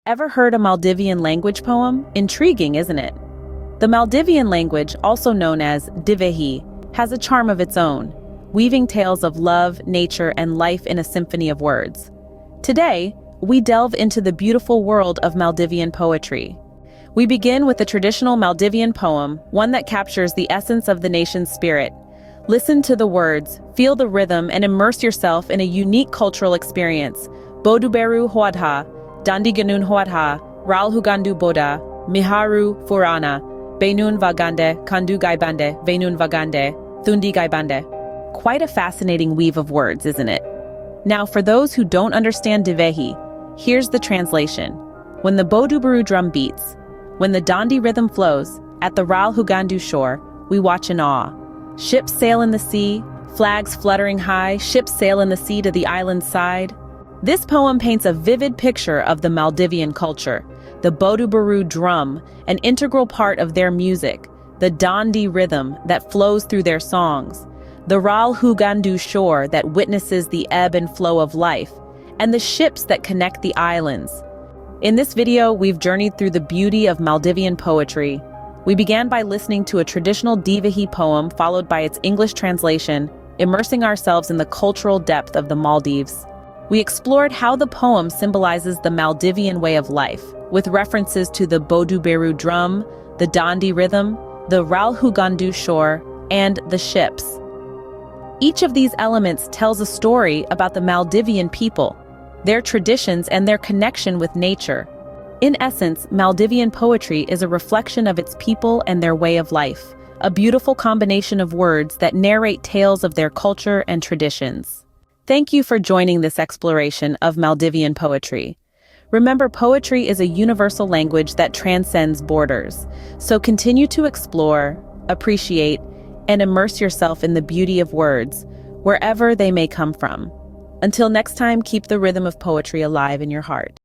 Ever heard a Maldivian language poem? Intriguing, isn't it? The Maldivian language, also known as Divehi, has a charm of its own, weaving tales of love, nature, and life in a symphony of words. Today, we delve into the beautiful world of Maldivian poetry. We begin with a traditional Maldivian poem, one that captures the essence of the nation's spirit. Listen to the words, feel the rhythm, and immerse yourself in a unique cultural experience. Boduberu Hoadha, Dandi Ganun Hoadha, Ral Hugandu Boda, Miharu Furana, Benun Vagande, Kandu Gaibande, Venun Vagande, Thundi Gaibande. Quite a fascinating weave of words, isn't it? Now, for those who don't understand Divehi, here's the translation. When the Boduberu drum beats, when the Dandi rhythm flows, at the Ral Hugandu shore, we watch in awe. Ships sail in the sea, flags fluttering high, ships sail in the sea to the island's side. This poem paints a vivid picture of the Maldivian culture. The Boduberu drum, an integral part of their music, the Dandi rhythm that flows through their songs, the Ral Hugandu shore that witnesses the ebb and flow of life, and the ships that connect the islands. In this video, we've journeyed through the beauty of Maldivian poetry. We began by listening to a traditional Divehi poem followed by its English translation, immersing ourselves in the cultural depth of the Maldives. We explored how the poem symbolizes the Maldivian way of life, with references to the Boduberu drum, the Dandi rhythm, the Ral Hugandu shore, and the ships. Each of these elements tells a story about the Maldivian people, their traditions, and their connection with nature. In essence, Maldivian poetry is a reflection of its people and their way of life, a beautiful combination of words that narrate tales of their culture and traditions. Thank you for joining this exploration of Maldivian poetry. Remember, poetry is a universal language that transcends borders, so continue to explore, appreciate, and immerse yourself in the beauty of words, wherever they may come from. Until next time, keep the rhythm of poetry alive in your heart.